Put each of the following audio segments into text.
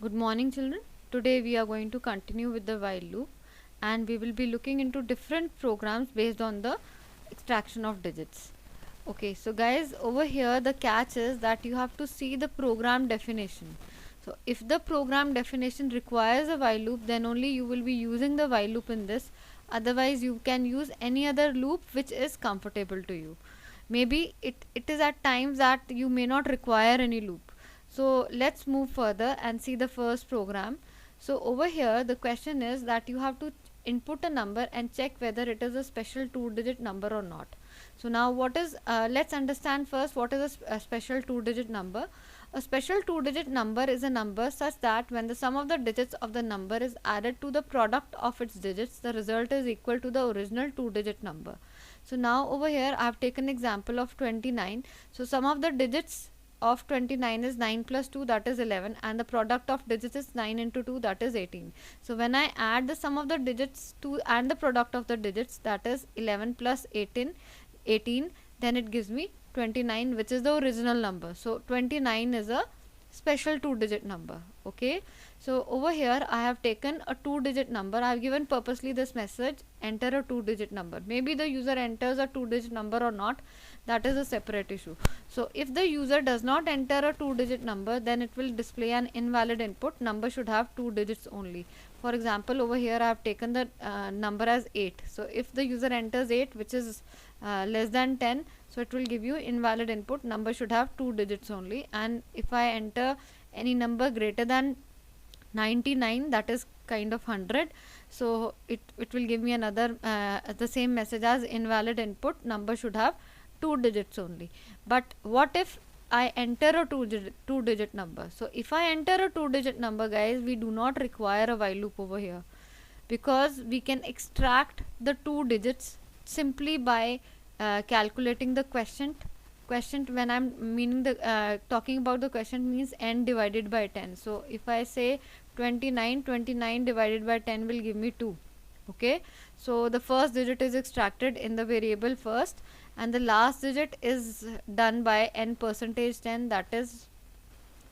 Good morning, children. Today we are going to continue with the while loop, and we will be looking into different programs based on the extraction of digits. Okay, so guys, over here the catch is that you have to see the program definition. So if the program definition requires a while loop, then only you will be using the while loop in this. Otherwise you can use any other loop which is comfortable to you. Maybe it is at times that you may not require any loop. So let's move further and see the first program. So over here the question is that you have to input a number and check whether it is a special 2-digit number or not. So now what is let's understand first what is a special 2-digit number. A special 2-digit number is a number such that when the sum of the digits of the number is added to the product of its digits, the result is equal to the original 2-digit number. So now over here I have taken example of 29. So sum of the digits of 29 is 9 plus 2, that is 11, and the product of digits is 9 into 2, that is 18. So when I add the sum of the digits to and the product of the digits, that is 11 plus 18, then it gives me 29, which is the original number. So 29 is a special 2-digit number. Okay, so over here I have taken a 2-digit number. I have given purposely this message, enter a 2-digit number. Maybe the user enters a 2-digit number or not, that is a separate issue. So if the user does not enter a 2-digit number, then it will display an invalid input. Number should have 2 digits only. For example, over here I have taken the number as 8. So if the user enters 8, which is less than 10, so it will give you invalid input. Number should have 2 digits only. And if I enter any number greater than 99, that is kind of 100, so it will give me another the same message as invalid input. Number should have 2 digits only. But what if I enter a 2-digit number? So if I enter a 2-digit number, guys, we do not require a while loop over here, because we can extract the 2 digits simply by calculating the quotient. When I'm meaning the talking about the quotient means n divided by 10. So if I say 29 divided by 10 will give me 2. Okay, so the first digit is extracted in the variable first, and the last digit is done by n percentage 10, that is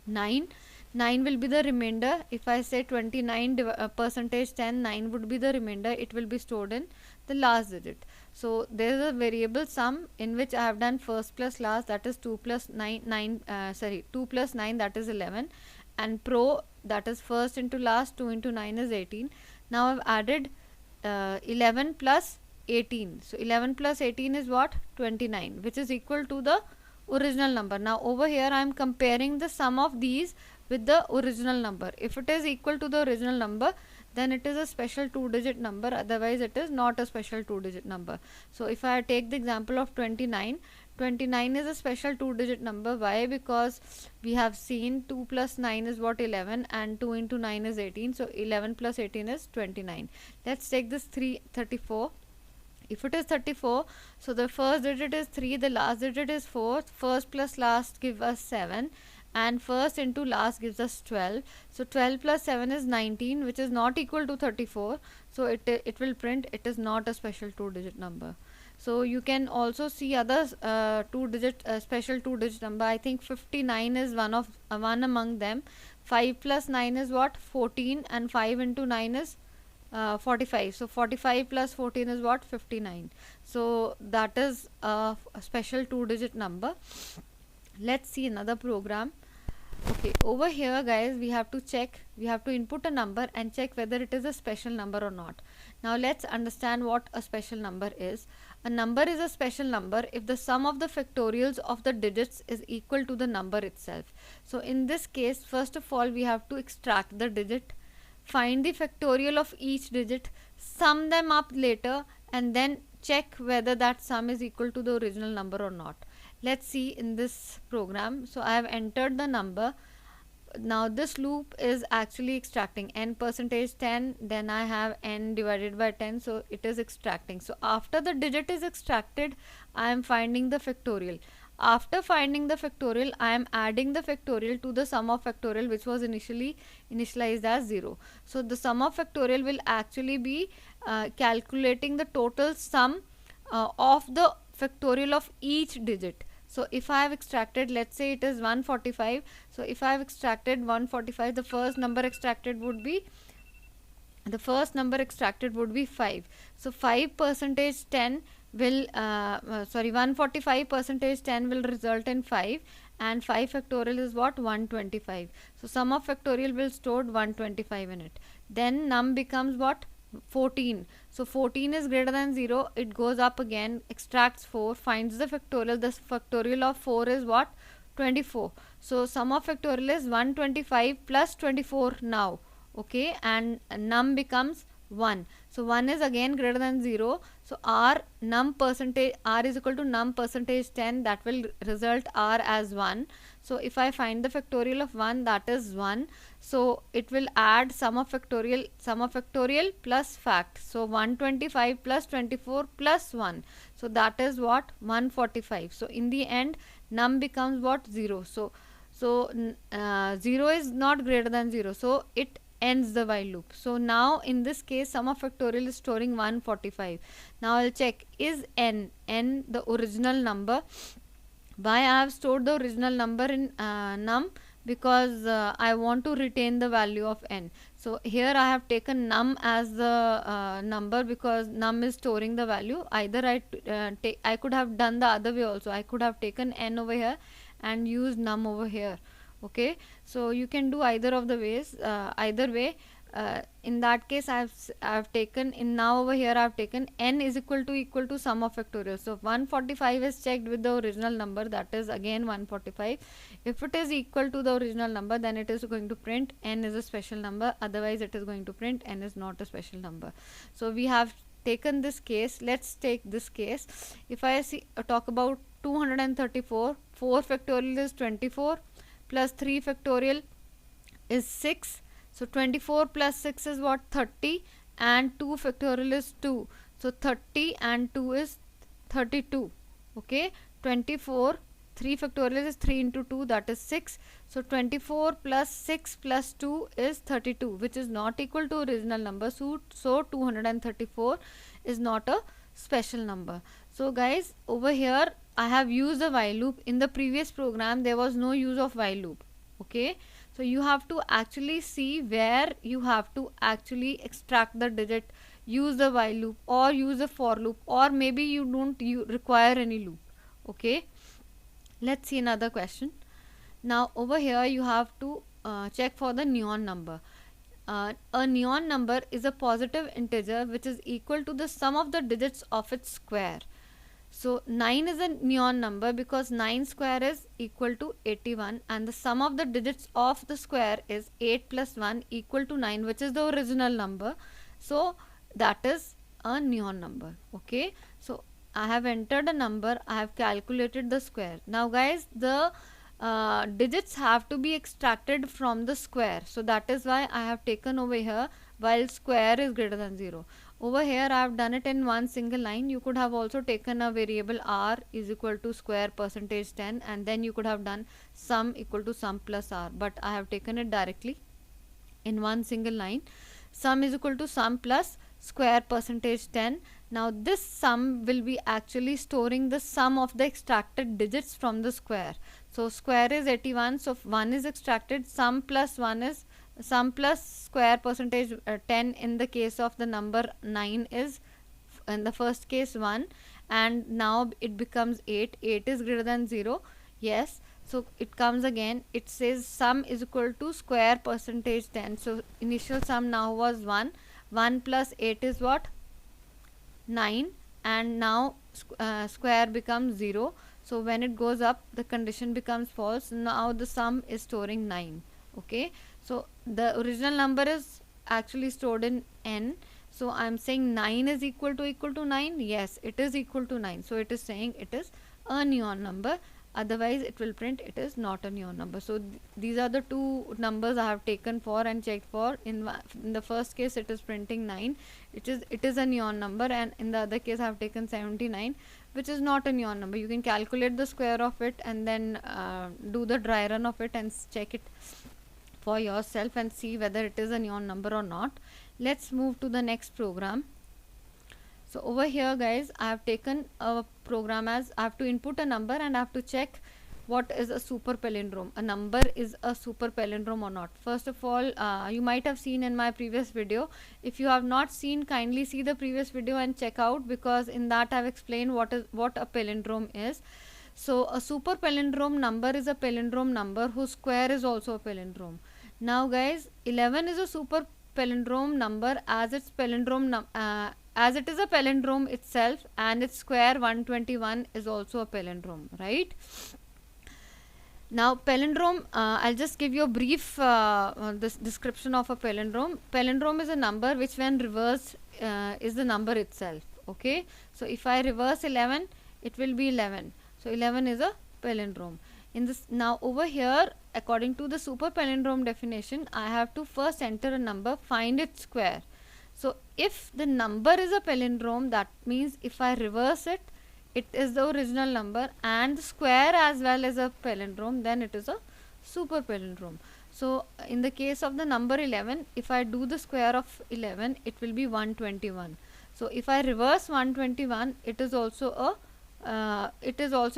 9. 9 will be the remainder. If I say 29 percentage 10, 9 would be the remainder. It will be stored in the last digit. So there is a variable sum in which I have done first plus last, that is 2 plus 9, 2 plus 9, that is 11, and pro, that is first into last, 2 into 9 is 18. Now I've added 11 plus 18. So 11 plus 18 is what? 29, which is equal to the original number. Now over here I am comparing the sum of these with the original number. If it is equal to the original number, then it is a special 2-digit number. Otherwise it is not a special 2-digit number. So if I take the example of 29 is a special 2-digit number. Why? Because we have seen 2 plus 9 is what? 11, and 2 into 9 is 18. So 11 plus 18 is 29. Let's take this 34. If it is 34, so the first digit is 3, the last digit is 4. First plus last gives us 7, and first into last gives us 12. So 12 plus 7 is 19, which is not equal to 34. So it will print it is not a special 2-digit number. So you can also see other special 2-digit number. I think 59 is one among them. 5 plus 9 is what? 14, and 5 into 9 is 45. So 45 plus 14 is what? 59. So that is a special 2-digit number. Let's see another program. Okay, over here, guys, we have to input a number and check whether it is a special number or not. Now let's understand what a special number is. A number is a special number if the sum of the factorials of the digits is equal to the number itself. So in this case, first of all, we have to extract the digit, find the factorial of each digit, sum them up later, and then check whether that sum is equal to the original number or not. Let's see in this program. So I have entered the number. Now this loop is actually extracting n percentage 10, then I have n divided by 10, so it is extracting. So after the digit is extracted, I am finding the factorial. After finding the factorial, I am adding the factorial to the sum of factorial, which was initially initialized as 0. So the sum of factorial will actually be calculating the total sum of the factorial of each digit. So if I have extracted, let's say it is 145, so if I have extracted 145, the first number extracted would be 5. So 5 percentage 10 will 145 percentage 10 will result in 5, and 5 factorial is what? 125. So sum of factorial will store 125 in it. Then num becomes what? 14. So 14 is greater than 0, it goes up again, extracts 4, finds the factorial. The factorial of 4 is what? 24. So sum of factorial is 125 plus 24 now. Okay, and num becomes 1. So 1 is again greater than 0. So r is equal to num percentage 10, that will result r as 1. So if I find the factorial of 1, that is 1. So it will add sum of factorial plus fact. So 125 plus 24 plus 1. So that is what? 145. So in the end, num becomes what? 0. So 0 is not greater than 0. So it ends the while loop. So now in this case, sum of factorial is storing 145. Now I'll check, is n the original number? Why I have stored the original number in num? Because I want to retain the value of n. So here I have taken num as the number because num is storing the value. Either I could have done the other way also. I could have taken n over here and used num over here. Okay, so you can do either of the ways, either way. In that case, I have taken, in now over here I have taken n is equal to sum of factorial. So 145 is checked with the original number, that is again 145. If it is equal to the original number, then it is going to print n is a special number, otherwise it is going to print n is not a special number. So we have taken this case. Let's take this case. If I talk about 234, 4 factorial is 24 plus 3 factorial is 6. So 24 plus 6 is what? 30, and 2 factorial is 2. So 30 and 2 is 32. Okay, 24, 3 factorial is 3 into 2, that is 6. So 24 plus 6 plus 2 is 32, which is not equal to original number. So 234 is not a special number. So guys, over here I have used a while loop. In the previous program there was no use of while loop. Okay, so you have to actually see where you have to actually extract the digit, use the while loop or use a for loop, or maybe you don't require any loop. Okay, let's see another question. Now over here you have to check for the neon number. A neon number is a positive integer which is equal to the sum of the digits of its square. So 9 is a neon number because 9 square is equal to 81, and the sum of the digits of the square is 8 plus 1 equal to 9, which is the original number. So that is a neon number. Okay, so I have entered a number, I have calculated the square. Now guys, the digits have to be extracted from the square. So that is why I have taken over here while square is greater than 0. Over here I have done it in one single line. You could have also taken a variable r is equal to square percentage 10, and then you could have done sum equal to sum plus r, but I have taken it directly in one single line. Sum is equal to sum plus square percentage 10. Now this sum will be actually storing the sum of the extracted digits from the square. So square is 81, so 1 is extracted, sum plus 1 is sum plus square percentage 10 in the case of the number 9 is in the first case 1, and now it becomes 8. 8 is greater than 0. Yes, so it comes again, it says sum is equal to square percentage 10. So initial sum now was 1. 1 plus 8 is what? 9, and now square becomes 0. So when it goes up, the condition becomes false. Now the sum is storing 9. Okay, so the original number is actually stored in n. So I am saying 9 is equal to 9. Yes, it is equal to 9. So it is saying it is a neon number. Otherwise it will print it is not a neon number. So these are the two numbers I have taken for and checked for. In the first case it is printing 9, it is a neon number, and in the other case I have taken 79, which is not a neon number. You can calculate the square of it and then do the dry run of it and check it for yourself and see whether it is a neon number or not. Let's move to the next program. So over here guys, I have taken a program as I have to input a number and I have to check what is a super palindrome. A number is a super palindrome or not. First of all, you might have seen in my previous video. If you have not seen, kindly see the previous video and check out, because in that I have explained what a palindrome is. So a super palindrome number is a palindrome number whose square is also a palindrome. Now guys, 11 is a super palindrome number as its palindrome as it is a palindrome itself, and its square 121 is also a palindrome, right? Now palindrome, I'll just give you a brief this description of a palindrome. Palindrome is a number which when reversed is the number itself. Okay, so if I reverse 11, it will be 11. So 11 is a palindrome. In this, now over here, according to the super palindrome definition, I have to first enter a number, find its square. So if the number is a palindrome, that means if I reverse it, it is the original number, and the square as well as a palindrome, then it is a super palindrome. So in the case of the number 11, if I do the square of 11, it will be 121. So if I reverse 121, it is also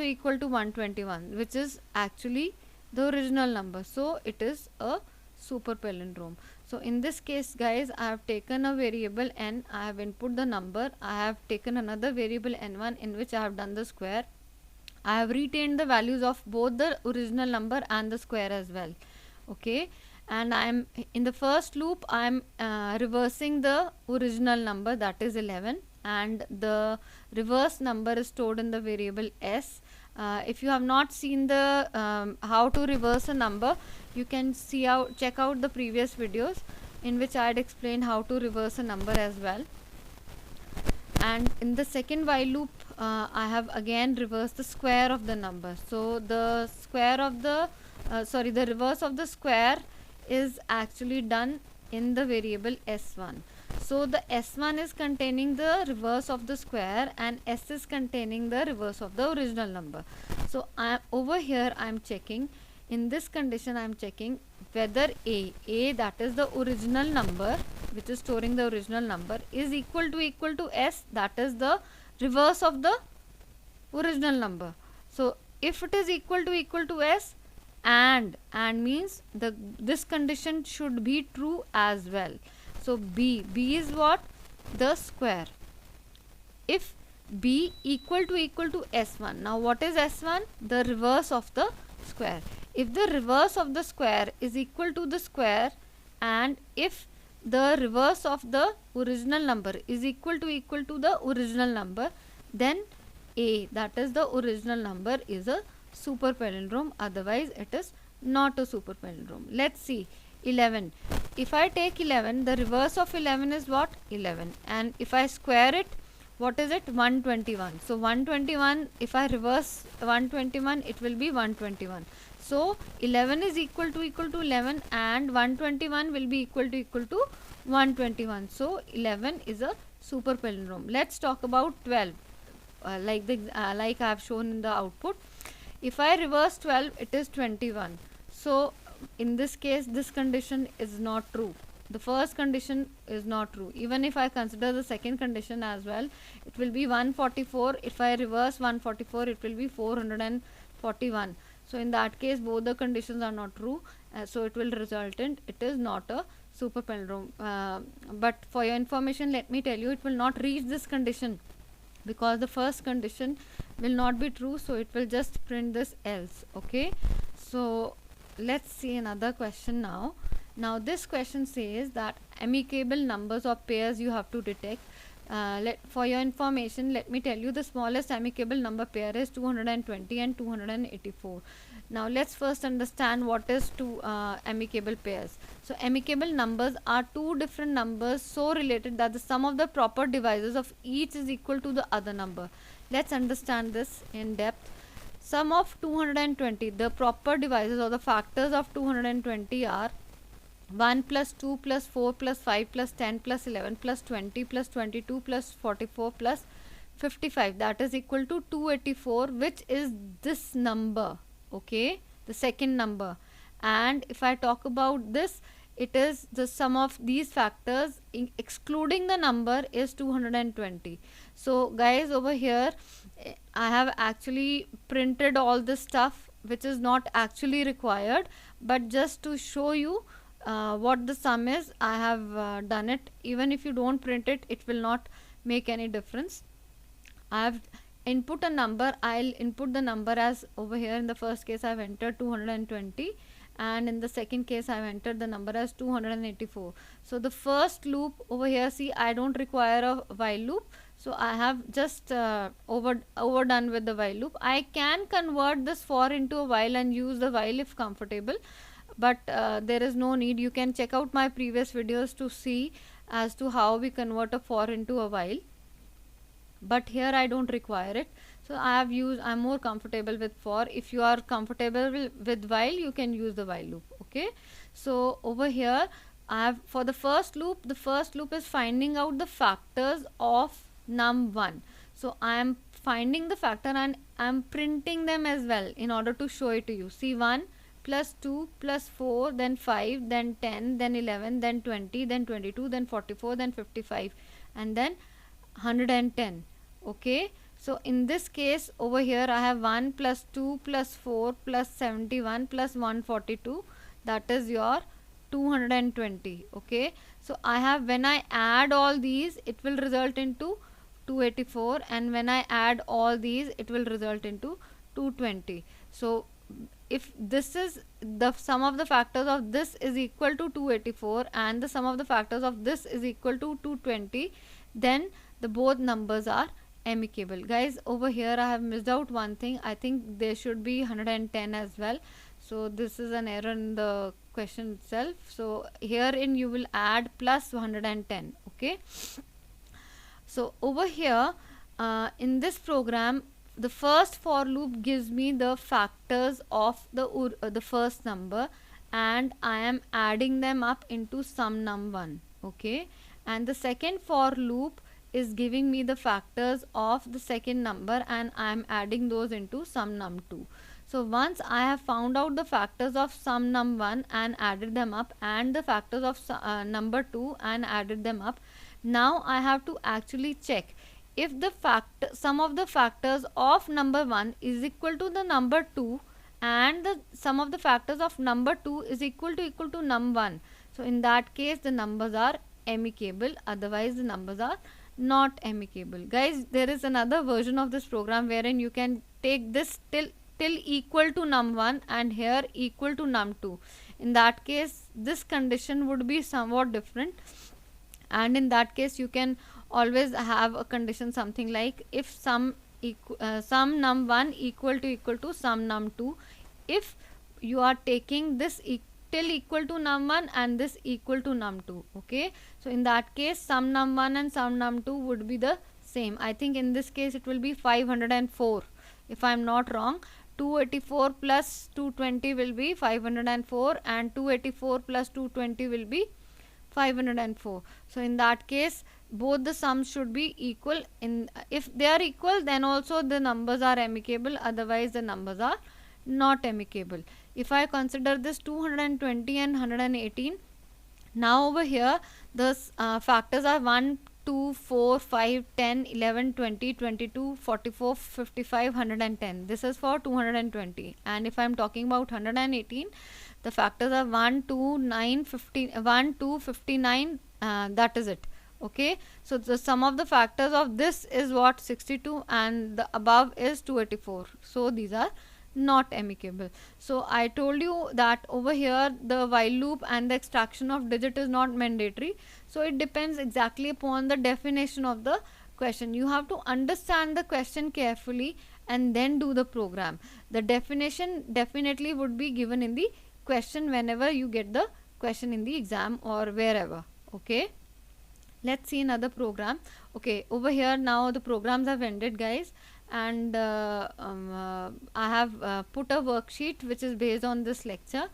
equal to 121, which is actually the original number. So it is a super palindrome. So in this case guys, I have taken a variable n, I have input the number, I have taken another variable n1 in which I have done the square. I have retained the values of both the original number and the square as well. Okay, and I am in the first loop, I am reversing the original number, that is 11, and the reverse number is stored in the variable s. If you have not seen the how to reverse a number, you can check out the previous videos in which I had explained how to reverse a number as well. And in the second while loop, I have again reversed the square of the number. So the square of the the reverse of the square is actually done in the variable s1. So the s1 is containing the reverse of the square and s is containing the reverse of the original number. So over here I am checking, in this condition I am checking whether a that is the original number which is storing the original number is equal to s, that is the reverse of the original number. So if it is equal to s, and means this condition should be true as well. So b is what? The square. If b equal to s1, now what is s1? The reverse of the square. If the reverse of the square is equal to the square, and if the reverse of the original number is equal to the original number, then a, that is the original number, is a super palindrome, otherwise it is not a super palindrome. Let's see 11. If I take 11, the reverse of 11 is what? 11, and if I square it, what is it? 121. So 121, if I reverse 121, it will be 121. So 11 is equal to 11, and 121 will be equal to 121. So 11 is a super palindrome. Let's talk about 12. Like I have shown in the output. If I reverse 12, it is 21. So in this case, this condition is not true. The first condition is not true. Even if I consider the second condition as well, it will be 144. If I reverse 144, it will be 441. So in that case, both the conditions are not true. So it will result in it is not a super palindrome. But for your information, let me tell you, it will not reach this condition, because the first condition will not be true, so it will just print this else. Okay, so let's see another question now. Now this question says that amicable numbers or pairs you have to detect. For your information, let me tell you, the smallest amicable number pair is 220 and 284. Now let's first understand what is two amicable pairs. So amicable numbers are two different numbers so related that the sum of the proper divisors of each is equal to the other number. Let's understand this in depth. Sum of 220, the proper divisors or the factors of 220 are 1 plus 2 plus 4 plus 5 plus 10 plus 11 plus 20 plus 22 plus 44 plus 55, that is equal to 284, which is this number. Okay, the second number. And if I talk about this, it is the sum of these factors excluding the number is 220. So guys, over here I have actually printed all this stuff which is not actually required, but just to show you what the sum is, I have done it. Even if you don't print it, it will not make any difference. I have input a number. I'll input the number as over here. In the first case I've entered 220, and in the second case I've entered the number as 284. So the first loop over here, see, I don't require a while loop, so I have just overdone with the while loop. I can convert this for into a while and use the while if comfortable, but there is no need. You can check out my previous videos to see as to how we convert a for into a while, but here I don't require it. So I'm more comfortable with for. If you are comfortable with while, you can use the while loop. Okay, so over here I have, for the first loop is finding out the factors of num1. So I am finding the factor and I am printing them as well in order to show it to you. See, 1 plus 2 plus 4, then 5, then 10, then 11, then 20, then 22, then 44, then 55, and then 110. Okay, so in this case over here I have 1 plus 2 plus 4 plus 71 plus 142, that is your 220. Okay, so I have, when I add all these, it will result into 284, and when I add all these, it will result into 220. So if this is the sum of the factors of this is equal to 284 and the sum of the factors of this is equal to 220, then the both numbers are amicable. Guys, over here I have missed out one thing. I think there should be 110 as well. So this is an error in the question itself. So herein you will add plus 110. Okay, so over here in this program, the first for loop gives me the factors of the first number, and I am adding them up into sum num1. Okay, and the second for loop is giving me the factors of the second number, and I am adding those into sum num2. So once I have found out the factors of sum num1 and added them up, and the factors of number 2 and added them up, now I have to actually check if the sum of the factors of number 1 is equal to the number 2 and the sum of the factors of number 2 is equal to num1. So in that case the numbers are amicable, otherwise the numbers are not amicable. Guys, there is another version of this program wherein you can take this till equal to num1 and here equal to num2. In that case this condition would be somewhat different, and in that case you can always have a condition something like if sum num1 equal to sum num2, if you are taking this till equal to num1 and this equal to num2. Okay, so in that case sum num1 and sum num2 would be the same. I think in this case it will be 504 if I am not wrong. 284 plus 220 will be 504 and 284 plus 220 will be 504. So in that case both the sums should be equal. If they are equal, then also the numbers are amicable, otherwise the numbers are not amicable. If I consider this 220 and 118, now over here the factors are 1, 2, 4, 5, 10, 11, 20, 22, 44, 55, 110. This is for 220. And if I am talking about 118, the factors are 1, 2, 9, 15, 1, 2, 59, that is it. Okay, so the sum of the factors of this is what, 62, and the above is 284. So these are not amicable. So I told you that over here the while loop and the extraction of digit is not mandatory. So it depends exactly upon the definition of the question. You have to understand the question carefully and then do the program. The definition definitely would be given in the question whenever you get the question in the exam or wherever. Okay, let's see another program. Okay, over here now the programs have ended, guys, and I have put a worksheet which is based on this lecture.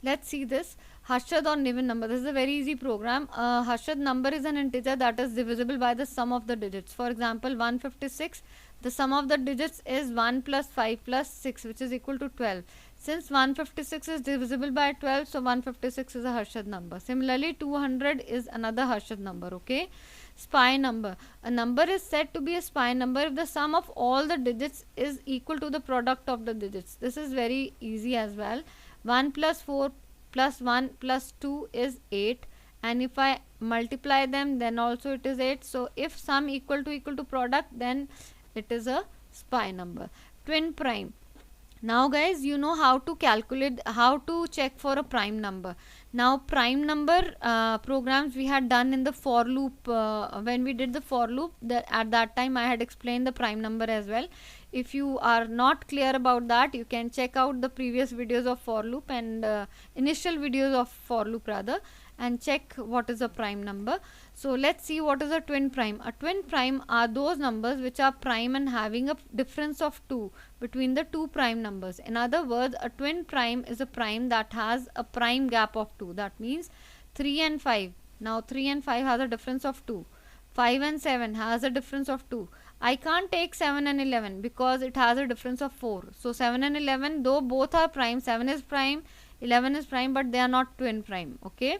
Let's see this. Harshad on even number. This is a very easy program. Harshad number is an integer that is divisible by the sum of the digits. For example, 156, the sum of the digits is 1 plus 5 plus 6, which is equal to 12. Since 156 is divisible by 12, so 156 is a Harshad number. Similarly, 200 is another Harshad number. Okay. SPI number. A number is said to be a SPI number if the sum of all the digits is equal to the product of the digits. This is very easy as well. 1 plus 4 plus 1 plus 2 is 8, and if I multiply them, then also it is 8. So if sum equal to product, then it is a SPI number. Twin prime. Now guys, you know how to calculate, how to check for a prime number. Now prime number programs we had done in the for loop. When we did the for loop, at that time I had explained the prime number as well. If you are not clear about that, you can check out the previous videos of for loop and initial videos of for loop rather, and check what is a prime number. So let's see what is a twin prime. A twin prime are those numbers which are prime and having a difference of 2 between the two prime numbers. In other words, a twin prime is a prime that has a prime gap of 2. That means 3 and 5. Now 3 and 5 has a difference of 2. 5 and 7 has a difference of 2. I can't take 7 and 11 because it has a difference of 4. So 7 and 11, though both are prime, 7 is prime, 11 is prime, but they are not twin prime. Okay.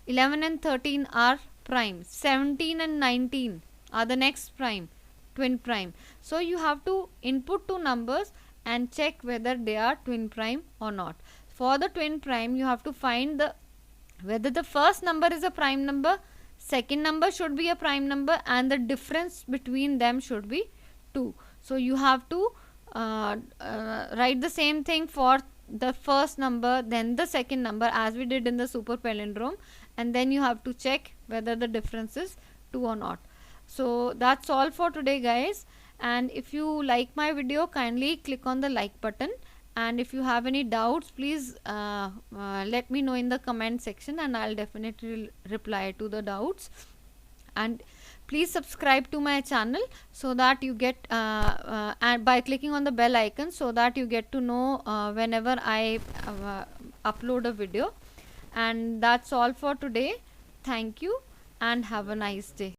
11 and 13 are prime. 17 and 19 are the next prime, twin prime. So you have to input two numbers and check whether they are twin prime or not. For the twin prime, you have to find whether the first number is a prime number, second number should be a prime number, and the difference between them should be 2. So you have to write the same thing for the first number, then the second number, as we did in the super palindrome, and then you have to check whether the difference is 2 or not. So that's all for today guys, and if you like my video, kindly click on the like button, and if you have any doubts, please let me know in the comment section, and I'll definitely reply to the doubts. And please subscribe to my channel so that you get and by clicking on the bell icon, so that you get to know whenever I upload a video. And that's all for today. Thank you and have a nice day.